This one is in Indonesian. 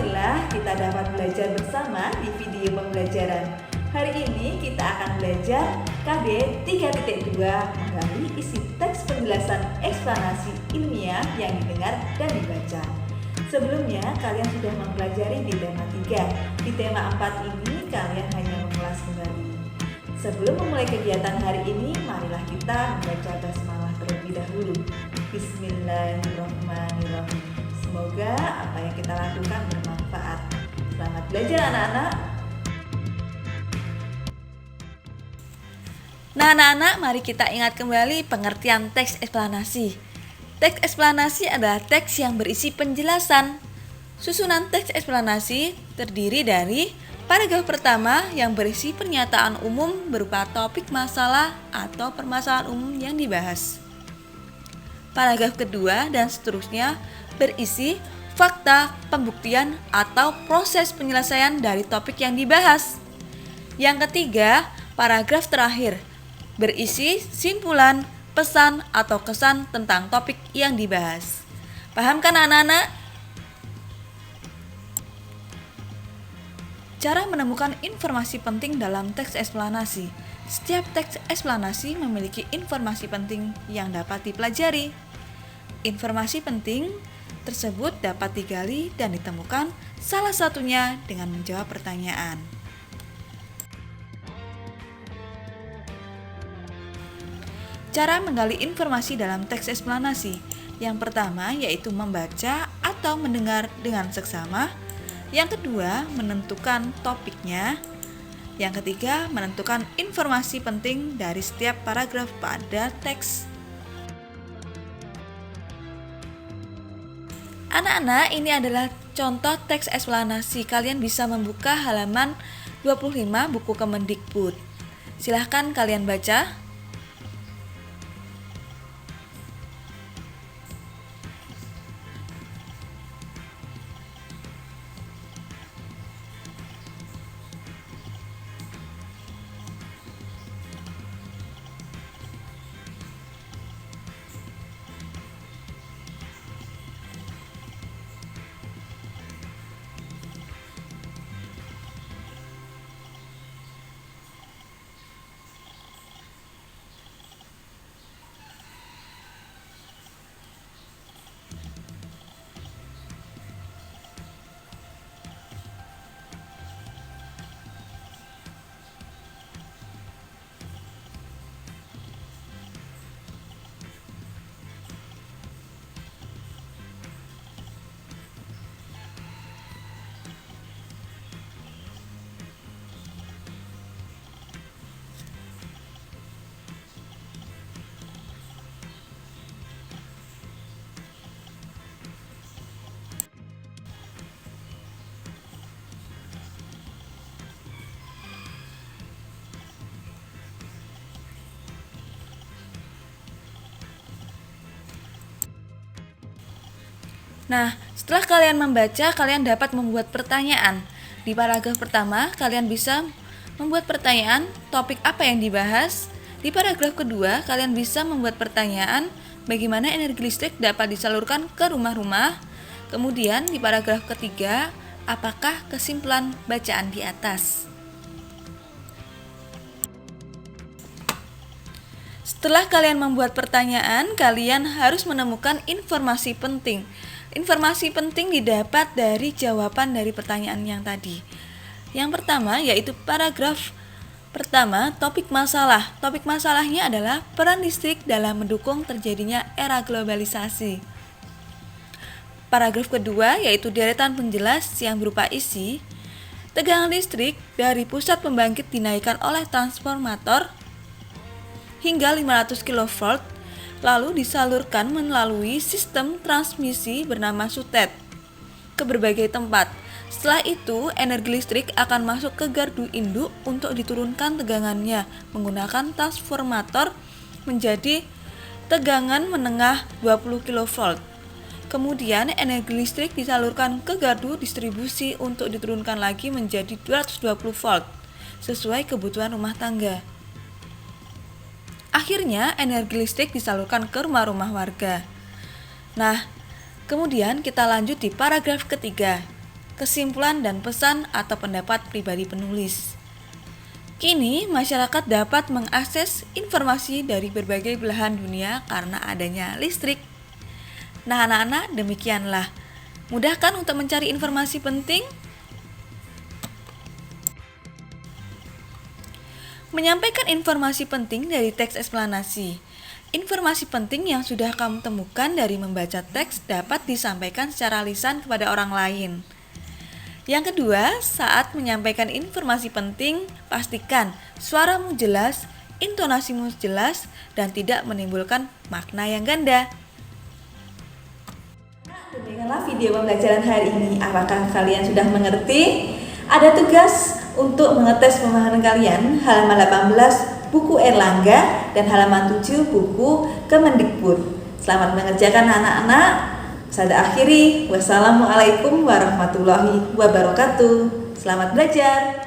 Alhamdulillah kita dapat belajar bersama di video pembelajaran. Hari ini kita akan belajar KB 3.2 menggali isi teks penjelasan eksplanasi ilmiah yang didengar dan dibaca. Sebelumnya kalian sudah mempelajari di tema 3. Di tema 4 ini kalian hanya mengulas kembali. Sebelum memulai kegiatan hari ini, marilah kita membaca basmalah terlebih dahulu. Bismillahirrahmanirrahim. Semoga apa yang kita lakukan bermanfaat. Selamat belajar anak-anak. Nah anak-anak, mari kita ingat kembali pengertian teks eksplanasi. Teks eksplanasi adalah teks yang berisi penjelasan. Susunan teks eksplanasi terdiri dari paragraf pertama yang berisi pernyataan umum berupa topik masalah atau permasalahan umum yang dibahas. Paragraf kedua dan seterusnya berisi fakta, pembuktian, atau proses penyelesaian dari topik yang dibahas. Yang ketiga, paragraf terakhir berisi simpulan, pesan, atau kesan tentang topik yang dibahas. Paham kan anak-anak? Cara menemukan informasi penting dalam teks eksplanasi. Setiap teks eksplanasi memiliki informasi penting yang dapat dipelajari. Informasi penting tersebut dapat digali dan ditemukan salah satunya dengan menjawab pertanyaan. Cara menggali informasi dalam teks eksplanasi. Yang pertama yaitu membaca atau mendengar dengan seksama. Yang kedua, menentukan topiknya. Yang ketiga, menentukan informasi penting dari setiap paragraf pada teks. Anak-anak, ini adalah contoh teks eksplanasi. Kalian bisa membuka halaman 25 buku Kemendikbud. Silahkan kalian baca. Nah, setelah kalian membaca, kalian dapat membuat pertanyaan. Di paragraf pertama, kalian bisa membuat pertanyaan topik apa yang dibahas. Di paragraf kedua, kalian bisa membuat pertanyaan bagaimana energi listrik dapat disalurkan ke rumah-rumah. Kemudian di paragraf ketiga, apakah kesimpulan bacaan di atas? Setelah kalian membuat pertanyaan, kalian harus menemukan informasi penting. Informasi penting didapat dari jawaban dari pertanyaan yang tadi. Yang pertama yaitu paragraf pertama, topik masalah. Topik masalahnya adalah peran listrik dalam mendukung terjadinya era globalisasi. Paragraf kedua yaitu deretan penjelas yang berupa isi. Tegangan listrik dari pusat pembangkit dinaikkan oleh transformator hingga 500 kV, lalu disalurkan melalui sistem transmisi bernama sutet ke berbagai tempat. Setelah itu, energi listrik akan masuk ke gardu induk untuk diturunkan tegangannya menggunakan transformator menjadi tegangan menengah 20 kV. Kemudian energi listrik disalurkan ke gardu distribusi untuk diturunkan lagi menjadi 220 volt sesuai kebutuhan rumah tangga. Akhirnya energi listrik disalurkan ke rumah-rumah warga. Nah, kemudian kita lanjut di paragraf ketiga. kesimpulan dan pesan atau pendapat pribadi penulis. Kini, masyarakat dapat mengakses informasi dari berbagai belahan dunia karena adanya listrik. Nah, anak-anak, demikianlah. Mudah kan untuk mencari informasi penting? Menyampaikan informasi penting dari teks eksplanasi. Informasi penting yang sudah kamu temukan dari membaca teks dapat disampaikan secara lisan kepada orang lain. Yang kedua, saat menyampaikan informasi penting, pastikan suaramu jelas, intonasimu jelas, dan tidak menimbulkan makna yang ganda. Demikianlah video pembelajaran hari ini. Apakah kalian sudah mengerti? Ada tugas untuk mengetes pemahaman kalian halaman 18 buku Erlangga dan halaman 7 buku Kemendikbud. Selamat mengerjakan anak-anak. Saya akhiri. Wassalamualaikum warahmatullahi wabarakatuh. Selamat belajar.